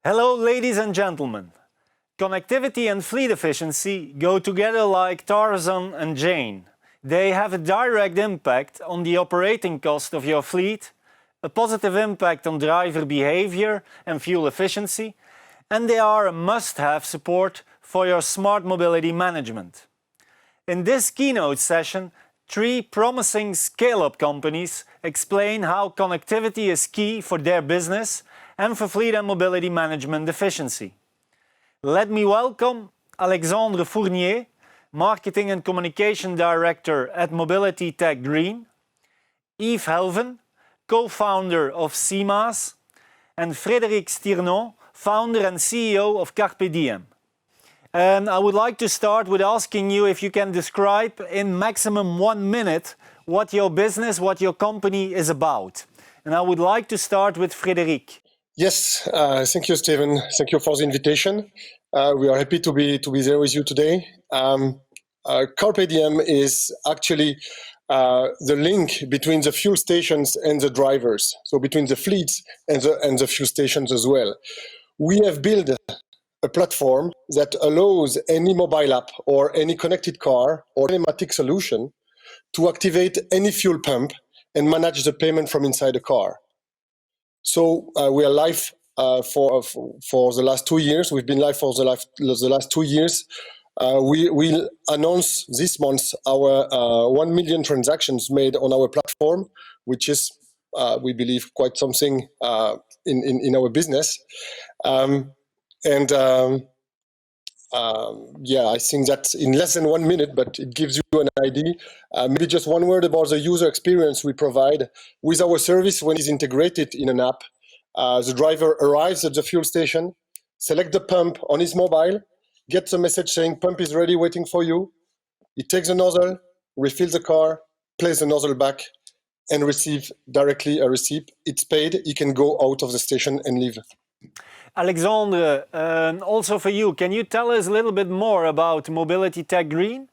Hello, ladies and gentlemen. Connectivity and fleet efficiency go together like Tarzan and Jane. They have a direct impact on the operating cost of your fleet, a positive impact on driver behavior and fuel efficiency, and they are a must-have support for your smart mobility management. In this keynote session, 3 promising scale-up companies explain how connectivity is key for their business and for fleet and mobility management efficiency. Let me welcome Alexandre Fournier, Marketing and Communication Director at Mobility Tech Green, Yves Helven, co-founder of CMAS, and Frédéric Stirnon, founder and CEO of Carpe Diem. And I would like to start with asking you if you can describe in maximum 1 minute what your business, what your company is about. And I would like to start with Frédéric. Yes, thank you, Steven. Thank you for the invitation. We are happy to be there with you today. Carpe Diem is actually the link between the fuel stations and the drivers, so between the fleets and the fuel stations as well. We have built a platform that allows any mobile app or any connected car or telematic solution to activate any fuel pump and manage the payment from inside the car. So we are live for the last 2 years. We've been live for the last 2 years. We will announce this month our 1 million transactions made on our platform, which is, we believe, quite something in our business. I think that in less than 1 minute, but it gives you an idea. Maybe just one word about the user experience we provide with our service when it's integrated in an app. The driver arrives at the fuel station, select the pump on his mobile, gets a message saying pump is ready waiting for you. He takes the nozzle, refills the car, places the nozzle back, and receive directly a receipt. It's paid, he can go out of the station and leave. Alexandre, also for you, can you tell us a little bit more about Mobility Tech Green?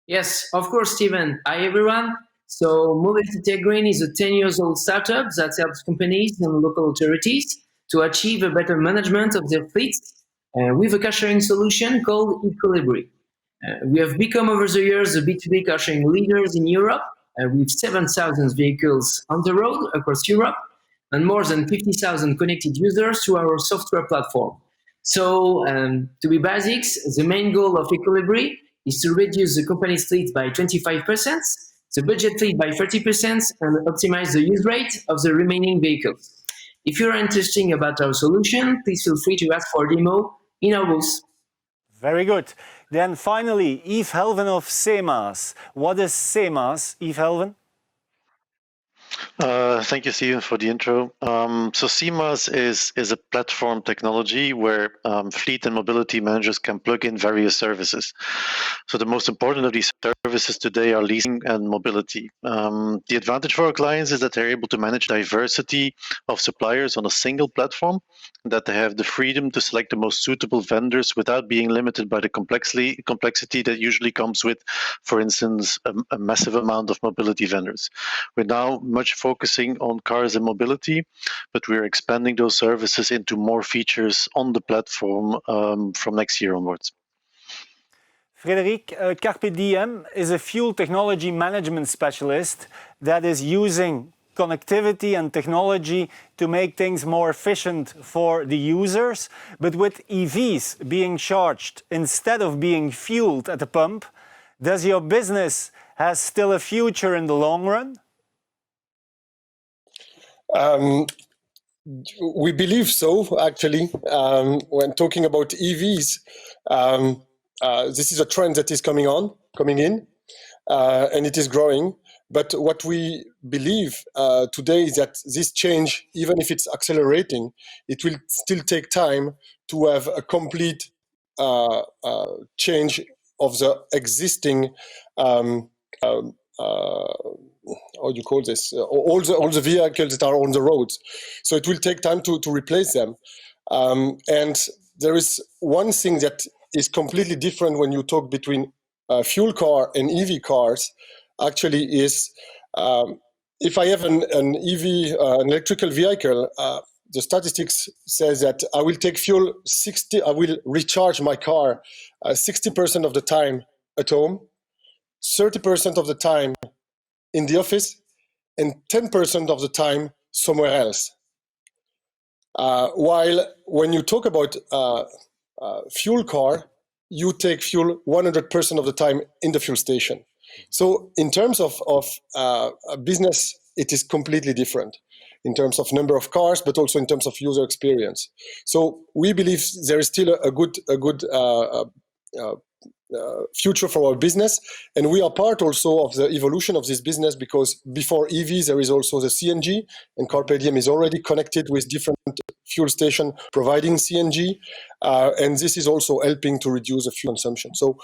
Yes, of course, Steven. Hi, everyone. So Mobility Tech Green is a 10-year-old startup that helps companies and local authorities to achieve a better management of their fleets with a car-sharing solution called Equilibri. We have become over the years the B2B car-sharing leaders in Europe with 7,000 vehicles on the road across Europe and more than 50,000 connected users to our software platform. So, to be basics, the main goal of Equilibri is to reduce the company's fleet by 25%, the budget fleet by 30%, and optimize the use rate of the remaining vehicles. If you're interested about our solution, please feel free to ask for a demo in our booth. Very good. Then finally, Yves Helven of CMAS. What is CMAS, Yves Helven? Thank you, Steven, for the intro. So CMAS is a platform technology where fleet and mobility managers can plug in various services. So the most important of these services today are leasing and mobility. The advantage for our clients is that they're able to manage diversity of suppliers on a single platform, that they have the freedom to select the most suitable vendors without being limited by the complexity that usually comes with, for instance, a massive amount of mobility vendors. We're now much focusing on cars and mobility, but we're expanding those services into more features on the platform from next year onwards. Frédéric, Carpe Diem is a fuel technology management specialist that is using connectivity and technology to make things more efficient for the users. But with EVs being charged instead of being fueled at the pump, does your business have still a future in the long run? We believe so, actually. When talking about EVs, this is a trend that is coming in, and it is growing. But what we believe today is that this change, even if it's accelerating, it will still take time to have a complete change of the existing how do you call this? All the vehicles that are on the roads. So it will take time to replace them. And there is one thing that is completely different when you talk between fuel car and EV cars. Actually, is if I have an EV, an electrical vehicle, the statistics says that I will take fuel 60. I will recharge my car 60% of the time at home, 30% of the time in the office, and 10% of the time somewhere else. While when you talk about fuel car, you take fuel 100% of the time in the fuel station. So in terms of business, it is completely different in terms of number of cars, but also in terms of user experience. So we believe there is still a good future for our business, and we are part also of the evolution of this business, because before EV there is also the CNG, and Carpe Diem is already connected with different fuel stations providing CNG, and this is also helping to reduce the fuel consumption. So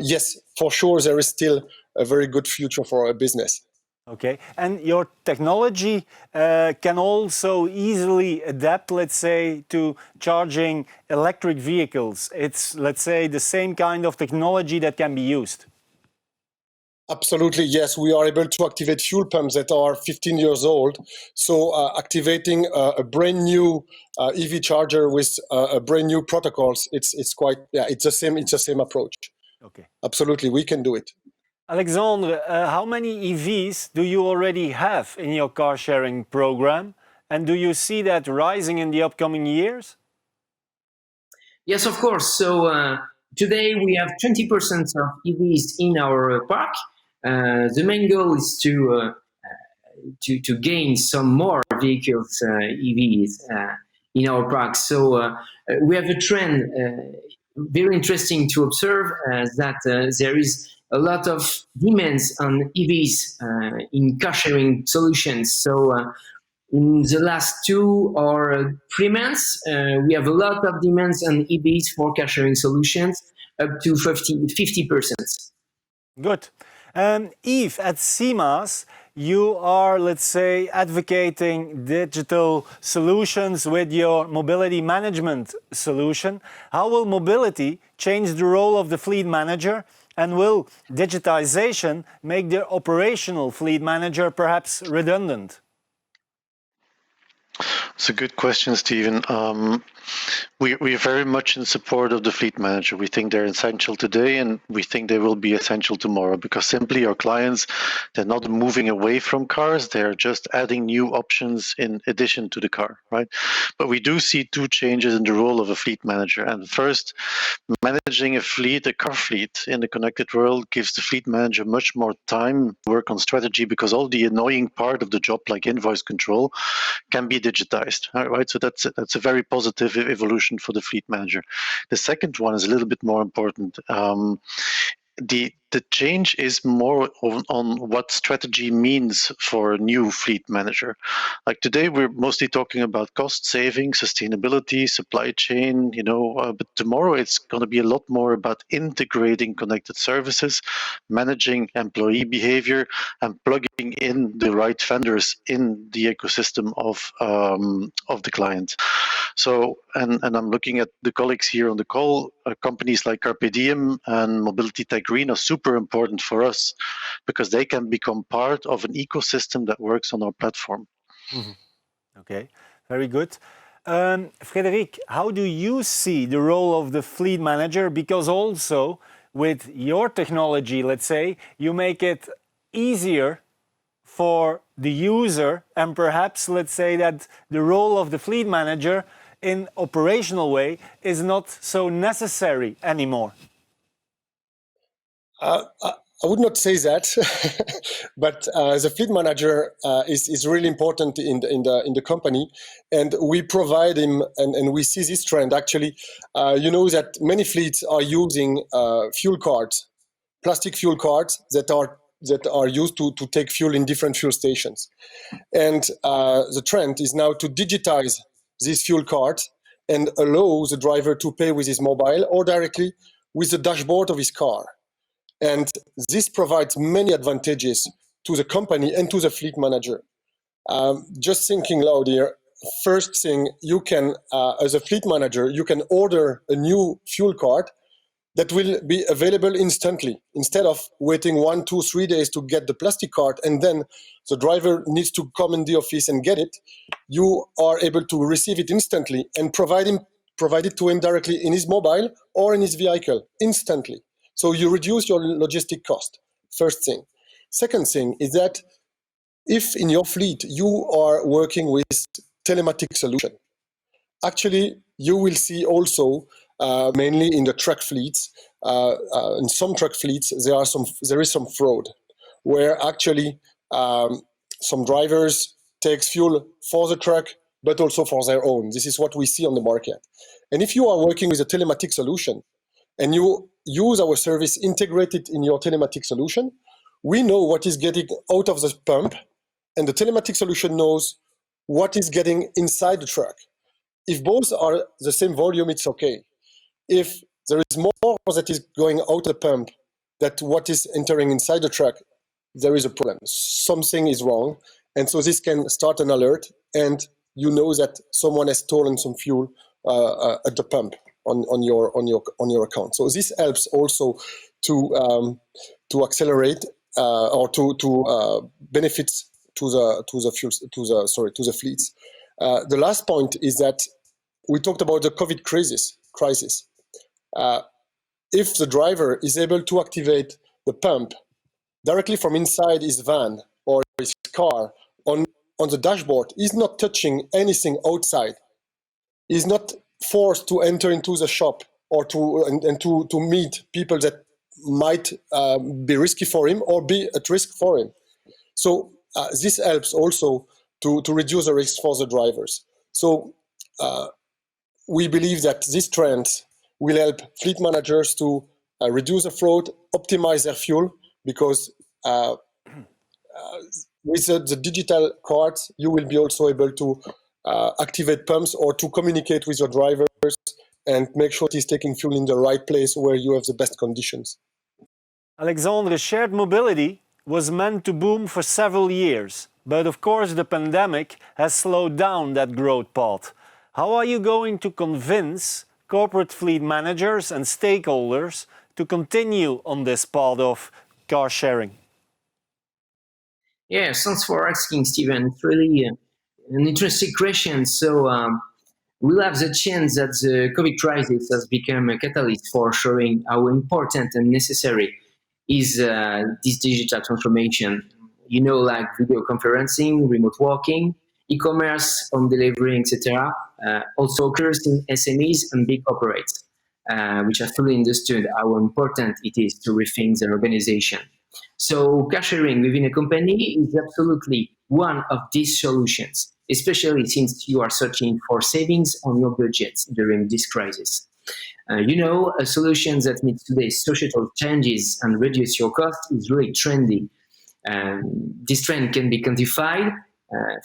yes, for sure there is still a very good future for our business. Okay, and your technology can also easily adapt, let's say, to charging electric vehicles. It's, let's say, the same kind of technology that can be used. Absolutely, yes. We are able to activate fuel pumps that are 15 years old. So activating a brand new EV charger with a brand new protocols, it's quite, yeah, it's the same approach. Okay. Absolutely, we can do it. Alexandre, how many EVs do you already have in your car sharing program? And do you see that rising in the upcoming years? Yes, of course. So today we have 20% of EVs in our park. The main goal is to gain some more vehicles, EVs, in our park. So we have a trend very interesting to observe, that there is a lot of demands on EVs in car sharing solutions. So in the last 2 or 3 months, we have a lot of demands on EVs for car sharing solutions, up to 50%. Good. Yves, at CMAS, you are, let's say, advocating digital solutions with your mobility management solution. How will mobility change the role of the fleet manager? And will digitization make the operational fleet manager perhaps redundant? It's a good question, Stephen. We are very much in support of the fleet manager. We think they're essential today, and we think they will be essential tomorrow, because simply our clients, they're not moving away from cars, they're just adding new options in addition to the car, right? But we do see 2 changes in the role of a fleet manager. And first, managing a car fleet in the connected world gives the fleet manager much more time to work on strategy, because all the annoying part of the job, like invoice control, can be digitized, right? So that's a very positive evolution for the fleet manager. The second one is a little bit more important. The change is more on what strategy means for a new fleet manager. Like today, we're mostly talking about cost saving, sustainability, supply chain, but tomorrow it's going to be a lot more about integrating connected services, managing employee behavior, and plugging in the right vendors in the ecosystem of the client. So, and I'm looking at the colleagues here on the call, companies like Carpe Diem and Mobility Tech Green are super important for us, because they can become part of an ecosystem that works on our platform. Mm-hmm. Okay, very good. Frédéric, how do you see the role of the fleet manager? Because also with your technology, let's say, you make it easier for the user, and perhaps let's say that the role of the fleet manager in operational way is not so necessary anymore. I would not say that, but the fleet manager is really important in the company, and we provide him, and we see this trend actually. You know that many fleets are using fuel cards, plastic fuel cards that are used to take fuel in different fuel stations, and the trend is now to digitize these fuel cards and allow the driver to pay with his mobile or directly with the dashboard of his car. And this provides many advantages to the company and to the fleet manager. Just thinking loud here, first thing, you can, as a fleet manager, you can order a new fuel card that will be available instantly. Instead of waiting 1, 2, 3 days to get the plastic card and then the driver needs to come in the office and get it, you are able to receive it instantly and provide it to him directly in his mobile or in his vehicle instantly. So you reduce your logistic cost, first thing. Second thing is that if in your fleet you are working with telematic solution, actually you will see also mainly in the truck fleets, in some truck fleets there is some fraud, where actually some drivers takes fuel for the truck but also for their own. This is what we see on the market. And if you are working with a telematic solution and you use our service integrated in your telematic solution, we know what is getting out of the pump, and the telematic solution knows what is getting inside the truck. If both are the same volume, it's okay. If there is more that is going out the pump than what is entering inside the truck, there is a problem. Something is wrong. And so this can start an alert, and you know that someone has stolen some fuel at the pump on your account. So this helps also to accelerate or to benefits to the fleets. The last point is that we talked about the COVID crisis. If the driver is able to activate the pump directly from inside his van or his car on the dashboard, he's not touching anything outside. He's not forced to enter into the shop or to meet people that might be risky for him or be at risk for him. So this helps also to reduce the risk for the drivers. So we believe that this trend will help fleet managers to reduce the fraud, optimize their fuel, because with the digital cards, you will be also able to activate pumps or to communicate with your drivers and make sure he's taking fuel in the right place where you have the best conditions. Alexandre, shared mobility was meant to boom for several years, but of course the pandemic has slowed down that growth path. How are you going to convince corporate fleet managers and stakeholders to continue on this path of car sharing? Yeah, thanks for asking, Steven. It's really an interesting question. So we'll have the chance that the COVID crisis has become a catalyst for showing how important and necessary is this digital transformation. You know, like video conferencing, remote working, e-commerce, home delivery, etc. Also occurs in SMEs and big corporates, which have fully understood how important it is to rethink their organization. So car sharing within a company is absolutely one of these solutions, especially since you are searching for savings on your budget during this crisis. A solution that meets today's societal changes and reduce your cost is really trendy. This trend can be quantified.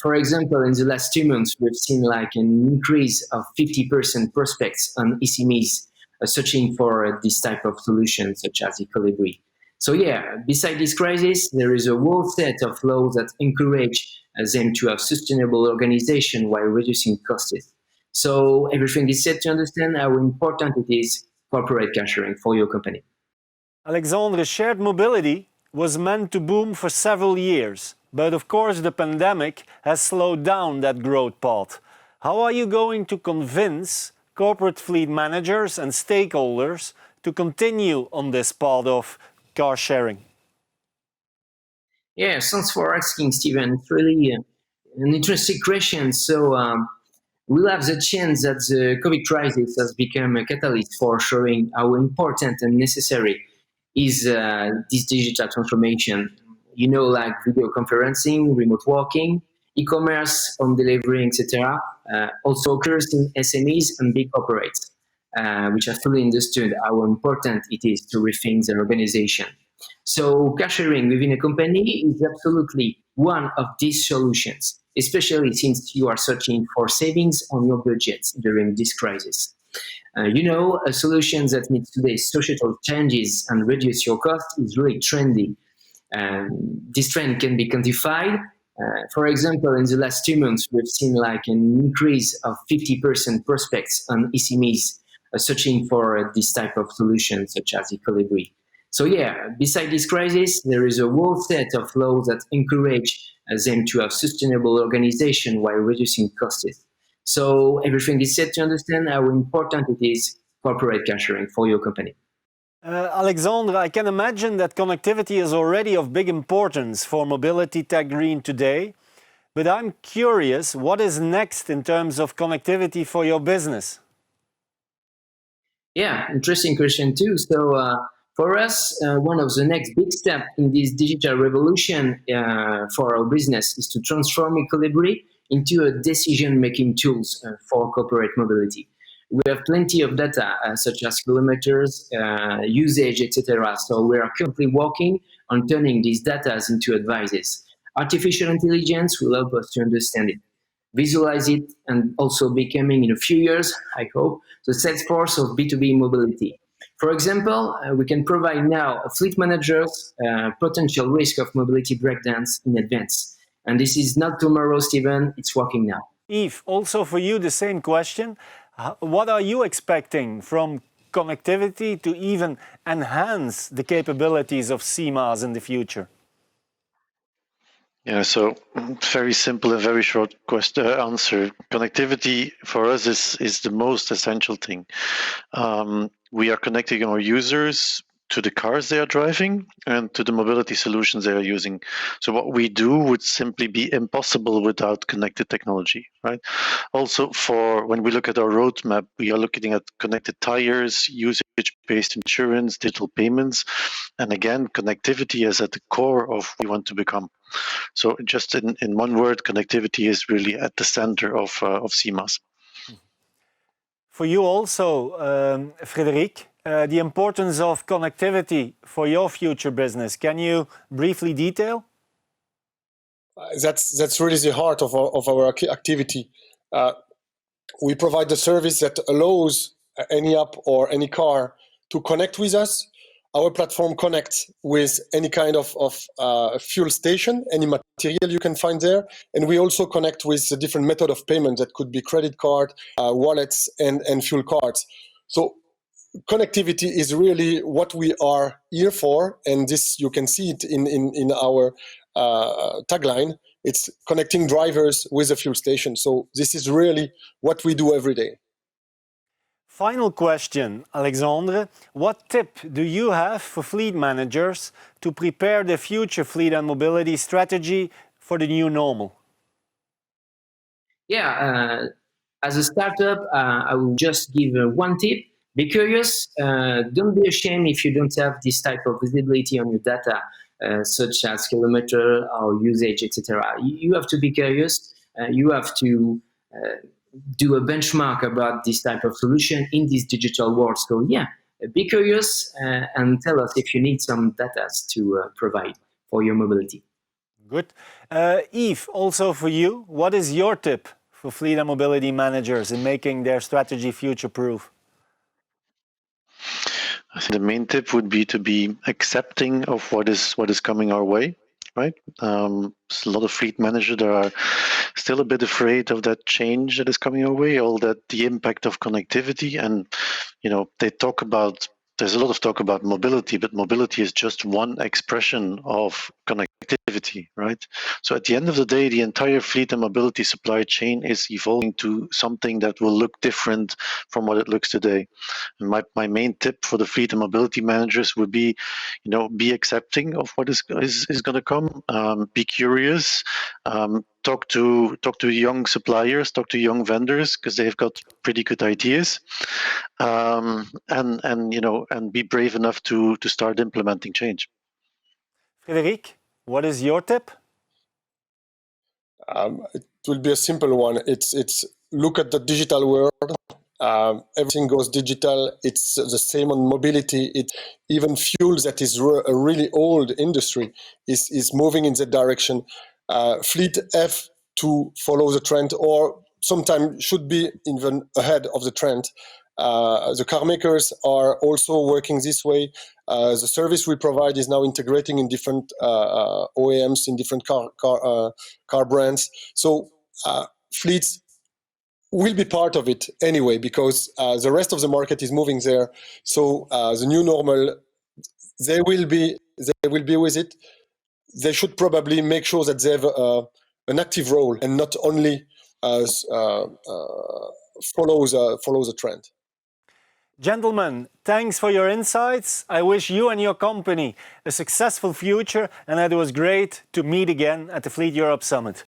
For example, in the last 2 months, we've seen like an increase of 50% prospects on SMEs searching for this type of solution, such as e-delivery. So yeah, beside this crisis, there is a whole set of laws that encourage them to have sustainable organization while reducing costs. So everything is set to understand how important it is corporate car sharing for your company. Alexandre, shared mobility was meant to boom for several years, but of course the pandemic has slowed down that growth path. How are you going to convince corporate fleet managers and stakeholders to continue on this path of car sharing? Yeah, thanks for asking, Steven. It's really an interesting question. So we'll have the chance that the COVID crisis has become a catalyst for showing how important and necessary is this digital transformation. You know, like video conferencing, remote working, e-commerce, home delivery, etc. Also occurs in SMEs and big corporates, which have fully understood how important it is to rethink their organization. So car sharing within a company is absolutely one of these solutions, especially since you are searching for savings on your budget during this crisis. A solution that meets today's societal changes and reduce your cost is really trendy. This trend can be quantified. For example, in the last 2 months, we've seen like an increase of 50% prospects on SMEs searching for this type of solution, such as Equilibri. So yeah, beside this crisis, there is a whole set of laws that encourage them to have sustainable organization while reducing costs. So everything is set to understand how important it is corporate car sharing for your company. Alexandre, I can imagine that connectivity is already of big importance for Mobility Tech Green today, but I'm curious, what is next in terms of connectivity for your business? Yeah, interesting question too. So for us, one of the next big steps in this digital revolution for our business is to transform Equilibri into a decision-making tools for corporate mobility. We have plenty of data, such as kilometers, usage, etc. So we are currently working on turning these data into advices. Artificial intelligence will help us to understand it, visualize it, and also becoming in a few years, I hope, the Salesforce of B2B mobility. For example, we can provide now fleet managers potential risk of mobility breakdowns in advance. And this is not tomorrow, Stephen, it's working now. Yves, also for you the same question. What are you expecting from connectivity to even enhance the capabilities of CMAS in the future? Yeah, so very simple and very short answer. Connectivity for us is the most essential thing. We are connecting our users to the cars they are driving and to the mobility solutions they are using. So what we do would simply be impossible without connected technology, right? Also, for when we look at our roadmap, we are looking at connected tires, usage-based insurance, digital payments, and again, connectivity is at the core of what we want to become. So just in one word, connectivity is really at the center of CMAS. For you also, Frédéric, the importance of connectivity for your future business. Can you briefly detail? That's really the heart of our activity. We provide the service that allows any app or any car to connect with us. Our platform connects with any kind of fuel station, any material you can find there. And we also connect with a different method of payment that could be credit card, wallets, and fuel cards. So connectivity is really what we are here for. And this, you can see it in our tagline. It's connecting drivers with a fuel station. So this is really what we do every day. Final question, Alexandre. What tip do you have for fleet managers to prepare the future fleet and mobility strategy for the new normal? Yeah, as a startup, I will just give one tip. Be curious. Don't be ashamed if you don't have this type of visibility on your data, such as kilometer or usage, etc. You have to be curious. You have to do a benchmark about this type of solution in this digital world. So yeah, be curious and tell us if you need some data to provide for your mobility. Good. Yves, also for you, what is your tip for fleet and mobility managers in making their strategy future-proof? I think the main tip would be to be accepting of what is coming our way, right? A lot of fleet managers that are still a bit afraid of that change that is coming our way, all that the impact of connectivity, and they talk about. There's a lot of talk about mobility, but mobility is just one expression of connectivity, right? So at the end of the day, the entire fleet and mobility supply chain is evolving to something that will look different from what it looks today. And my main tip for the fleet and mobility managers would be, be accepting of what is going to come. Be curious. Talk to young suppliers, talk to young vendors, because they've got pretty good ideas, and be brave enough to start implementing change. Frédéric, what is your tip? It will be a simple one. It's look at the digital world. Everything goes digital. It's the same on mobility. Even fuels, that is a really old industry, is moving in that direction. Fleet have to follow the trend, or sometimes should be even ahead of the trend. The car makers are also working this way. The service we provide is now integrating in different OEMs, in different car brands. So fleets will be part of it anyway, because the rest of the market is moving there. So the new normal, they will be with it. They should probably make sure that they have an active role and not only follow the trend. Gentlemen, thanks for your insights. I wish you and your company a successful future, and it was great to meet again at the Fleet Europe Summit.